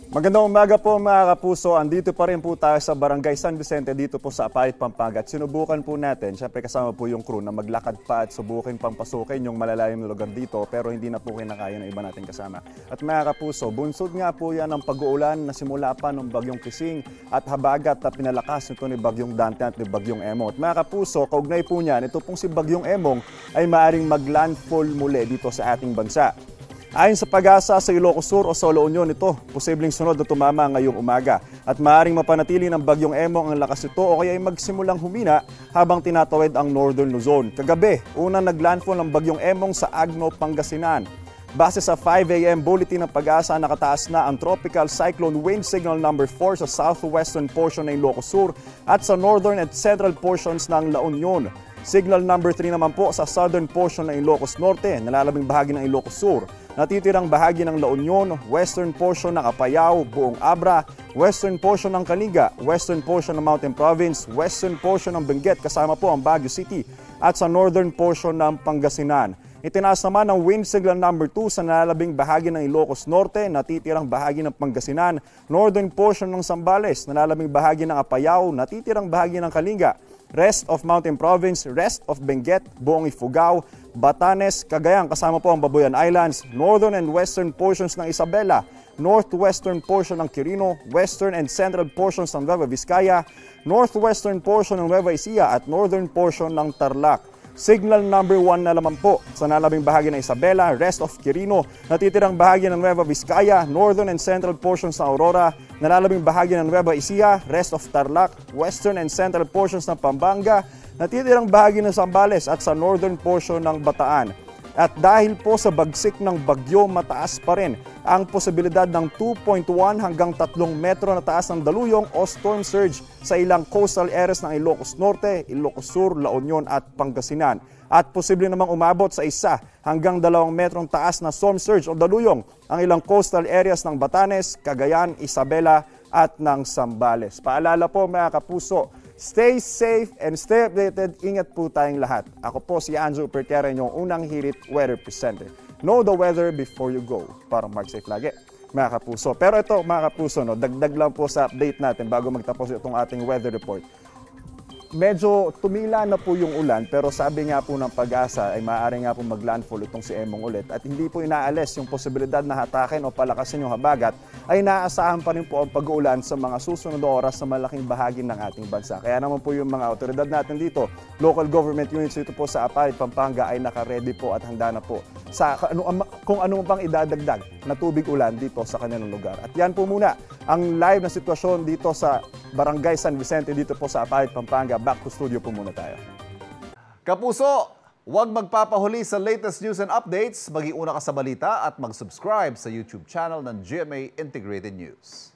Magandang umaga po mga kapuso. Andito pa rin po tayo sa Barangay San Vicente dito po sa Apayat, Pampanga. At sinubukan po natin, syempre kasama po yung crew na maglakad pa at subukin pang pasukin yung malalayong lugar dito pero hindi na po kinakaya ng iba natin kasama. At mga kapuso, bunsod nga po yan ng pag-uulan na simula pa ng Bagyong Kising at habagat na pinalakas nito ni Bagyong Dante at ni Bagyong Emong. At mga kapuso, kaugnay po niyan, ito pong si Bagyong Emong ay maaaring maglandfall muli dito sa ating bansa. Ayon sa pag-asa sa Ilocos Sur o sa La Union, ito posibleng sunod na tumama ngayong umaga at maaaring mapanatili ng Bagyong Emong ang lakas nito o kaya ay magsimulang humina habang tinatawid ang Northern Luzon. Kagabi, unang naglandfall ng Bagyong Emong sa Agno, Pangasinan. Base sa 5 a.m. bulletin ng pag-asa, nakataas na ang Tropical Cyclone Wind Signal number 4 sa southwestern portion ng Ilocos Sur at sa northern at central portions ng La Union. Signal number 3 naman po sa southern portion ng Ilocos Norte, nalalabing bahagi ng Ilocos Sur. Natitirang bahagi ng La Union, western portion ng Apayao, buong Abra, western portion ng Caliga, western portion ng Mountain Province, western portion ng Benguet kasama po ang Baguio City at sa northern portion ng Pangasinan. Itinaas naman ang wind signal number 2 sa nalalabing bahagi ng Ilocos Norte, natitirang bahagi ng Pangasinan, northern portion ng Zambales, nalalabing bahagi ng Apayao, natitirang bahagi ng Kalinga, rest of Mountain Province, rest of Benguet, buong Ifugao, Batanes, Cagayan kasama po ang Babuyan Islands, northern and western portions ng Isabela, northwestern portion ng Quirino, western and central portions ng Nueva Vizcaya, northwestern portion ng Nueva Ecija at northern portion ng Tarlac. Signal number 1 na naman po sa nalabing bahagi ng Isabela, rest of Quirino, natitirang bahagi ng Nueva Vizcaya, northern and central portions ng Aurora, nalalabing bahagi ng Nueva Ecija, rest of Tarlac, western and central portions ng Pampanga, natitirang bahagi ng Zambales at sa northern portion ng Bataan. At dahil po sa bagsik ng bagyo, mataas pa rin ang posibilidad ng 2.1 hanggang 3 metro na taas ng daluyong o storm surge sa ilang coastal areas ng Ilocos Norte, Ilocos Sur, La Union at Pangasinan. At posible namang umabot sa 1 hanggang 2 metrong taas na storm surge o daluyong ang ilang coastal areas ng Batanes, Cagayan, Isabela at ng Zambales. Paalala po mga kapuso, stay safe and stay updated. Ingat po tayong lahat. Ako po si Anjo Upertera, inyong unang hirit weather presenter. Know the weather before you go. Para mag-safe lagi, mga kapuso. Pero ito mga kapuso, dagdag lang po sa update natin bago magtapos itong ating weather report. Medyo tumila na po yung ulan pero sabi nga po ng pag-asa ay maaari nga po maglandfall itong si Emong ulit at hindi po inaalis yung posibilidad na hatakin o palakasin yung habagat ay naaasahan pa rin po ang pag-uulan sa mga susunod na oras sa malaking bahagi ng ating bansa. Kaya naman po yung mga otoridad natin dito, local government units dito po sa Apayat, Pampanga ay naka-ready po at handa na po sa kung ano pang idadagdag na tubig ulan dito sa kanilang lugar. At yan po muna ang live na sitwasyon dito sa Barangay San Vicente dito po sa Apayat, Pampanga. Back to studio po muna tayo. Kapuso, huwag magpapahuli sa latest news and updates. Mag-iuna ka sa balita at mag-subscribe sa YouTube channel ng GMA Integrated News.